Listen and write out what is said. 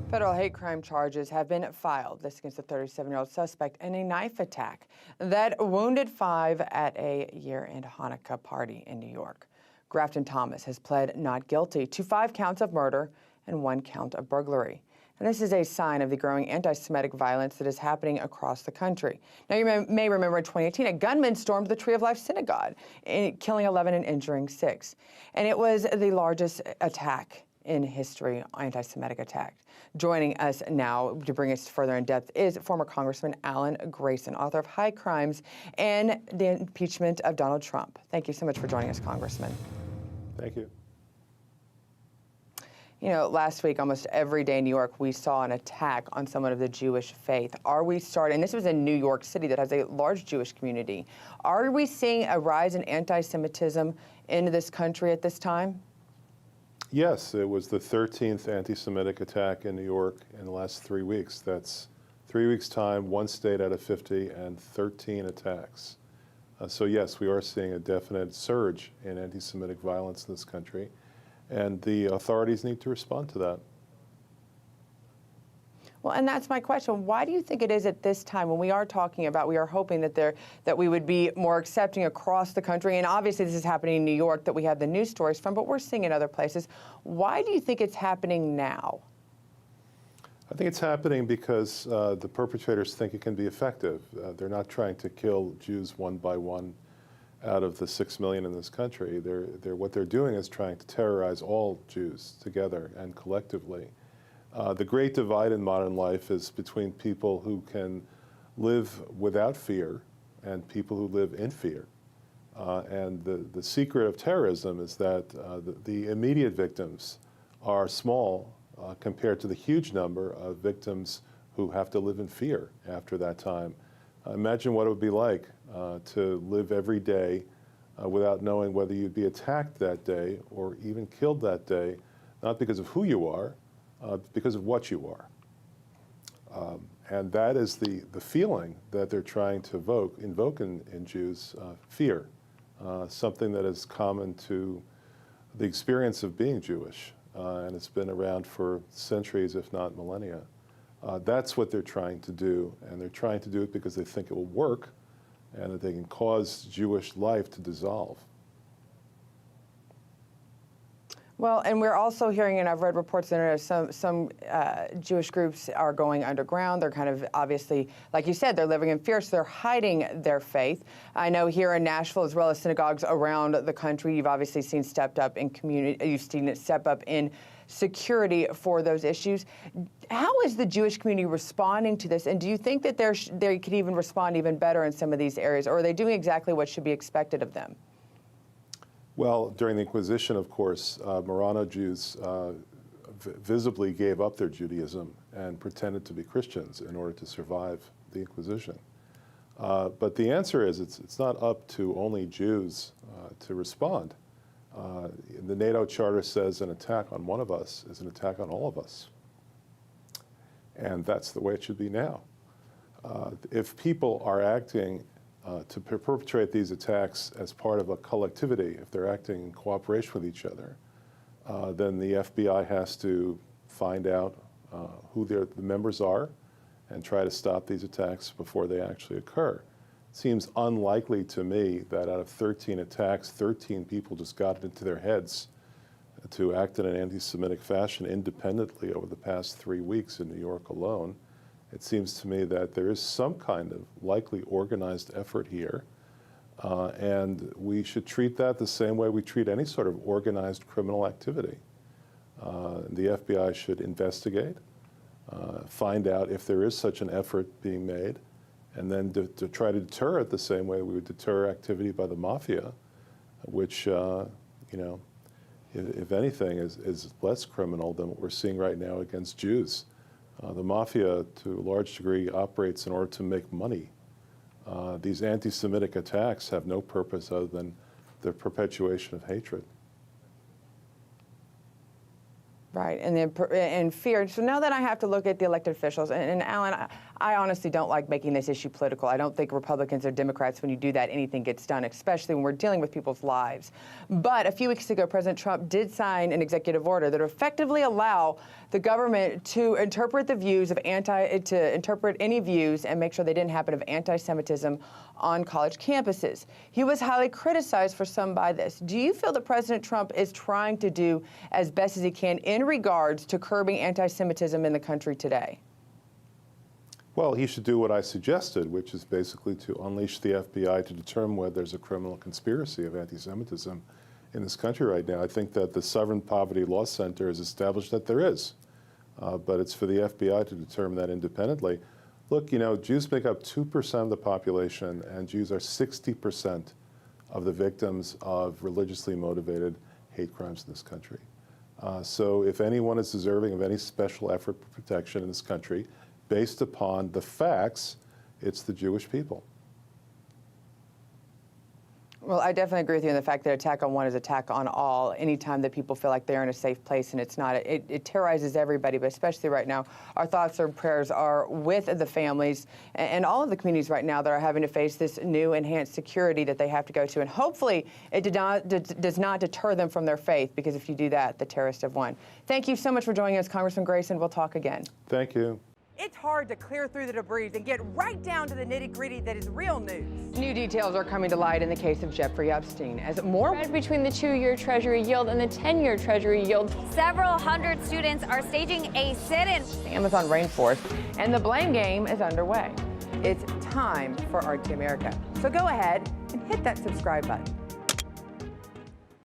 Federal hate crime charges have been filed this against a 37-year-old suspect in a knife attack that wounded 5 at a year-end Hanukkah party in New York. Grafton Thomas has pled not guilty to 5 counts of murder and 1 count of burglary. And this is a sign of the growing anti-Semitic violence that is happening across the country. Now, you may remember in 2018, a gunman stormed the Tree of Life synagogue, killing 11 and injuring 6. And it was the largest attack in history, anti-Semitic attack. Joining us now to bring us further in depth is former Congressman Alan Grayson, author of High Crimes and the Impeachment of Donald Trump. Thank you so much for joining us, Congressman. Thank you. You know, last week, almost every day in New York, we saw an attack on someone of the Jewish faith. Are we starting, and this was in New York City that has a large Jewish community, are we seeing a rise in anti-Semitism in this country at this time? Yes, it was the 13th anti-Semitic attack in New York in the last 3 weeks. That's 3 weeks' time, 1 state out of 50, and 13 attacks. So yes, we are seeing a definite surge in anti-Semitic violence in this country, and the authorities need to respond to that. Well, and that's my question. Why do you think it is at this time when we are talking about, we are hoping that we would be more accepting across the country, and obviously this is happening in New York that we have the news stories from, but we're seeing in other places. Why do you think it's happening now? I think it's happening because the perpetrators think it can be effective. They're not trying to kill Jews one by one out of the 6 million in this country. What they're doing is trying to terrorize all Jews together and collectively. The great divide in modern life is between people who can live without fear and people who live in fear. And the secret of terrorism is that the immediate victims are small compared to the huge number of victims who have to live in fear after that time. Imagine what it would be like to live every day without knowing whether you'd be attacked that day or even killed that day, not because of who you are, because of what you are. And that is the feeling that they're trying to invoke in Jews, fear, something that is common to the experience of being Jewish, and it's been around for centuries, if not millennia. That's what they're trying to do, and they're trying to do it because they think it will work and that they can cause Jewish life to dissolve. Well, and we're also hearing, and I've read reports that some Jewish groups are going underground. They're kind of obviously, like you said, they're living in fear, so they're hiding their faith. I know here in Nashville, as well as synagogues around the country, you've obviously seen stepped up in community. You've seen it step up in security for those issues. How is the Jewish community responding to this? And do you think that they could even respond even better in some of these areas, or are they doing exactly what should be expected of them? Well, during the Inquisition, of course, Marrano Jews visibly gave up their Judaism and pretended to be Christians in order to survive the Inquisition. But the answer is it's not up to only Jews to respond. The NATO Charter says an attack on one of us is an attack on all of us. And that's the way it should be now. If people are acting to perpetrate these attacks as part of a collectivity, if they're acting in cooperation with each other, then the FBI has to find out who the members are and try to stop these attacks before they actually occur. It seems unlikely to me that out of 13 attacks, 13 people just got it into their heads to act in an anti-Semitic fashion independently over the past 3 weeks in New York alone. It seems to me that there is some kind of likely organized effort here, and we should treat that the same way we treat any sort of organized criminal activity. The FBI should investigate, find out if there is such an effort being made, and then to try to deter it the same way we would deter activity by the mafia, which, if anything, is less criminal than what we're seeing right now against Jews. The mafia, to a large degree, operates in order to make money. These anti-Semitic attacks have no purpose other than the perpetuation of hatred. Right, and fear. So now that I have to look at the elected officials, and Alan, I honestly don't like making this issue political. I don't think Republicans or Democrats, when you do that, anything gets done, especially when we're dealing with people's lives. But a few weeks ago, President Trump did sign an executive order that effectively allow the government to interpret the views of interpret any views and make sure they didn't happen of anti-Semitism on college campuses. He was highly criticized for some by this. Do you feel that President Trump is trying to do as best as he can in regards to curbing anti-Semitism in the country today? Well, he should do what I suggested, which is basically to unleash the FBI to determine whether there's a criminal conspiracy of anti-Semitism in this country right now. I think that the Southern Poverty Law Center has established that there is, but it's for the FBI to determine that independently. Look, you know, Jews make up 2% of the population, and Jews are 60% of the victims of religiously motivated hate crimes in this country. So if anyone is deserving of any special effort for protection in this country, based upon the facts, it's the Jewish people. Well, I definitely agree with you in the fact that attack on one is attack on all. Anytime that people feel like they're in a safe place and it's not, it terrorizes everybody, but especially right now, our thoughts and prayers are with the families and all of the communities right now that are having to face this new enhanced security that they have to go to. And hopefully it does not deter them from their faith, because if you do that, the terrorists have won. Thank you so much for joining us, Congressman Grayson. We'll talk again. Thank you. It's hard to clear through the debris and get right down to the nitty-gritty that is real news. New details are coming to light in the case of Jeffrey Epstein as more spread between the 2-year Treasury yield and the 10-year Treasury yield. Several hundred students are staging a sit-in. The Amazon rainforest, and the blame game is underway. It's time for RT America. So go ahead and hit that subscribe button.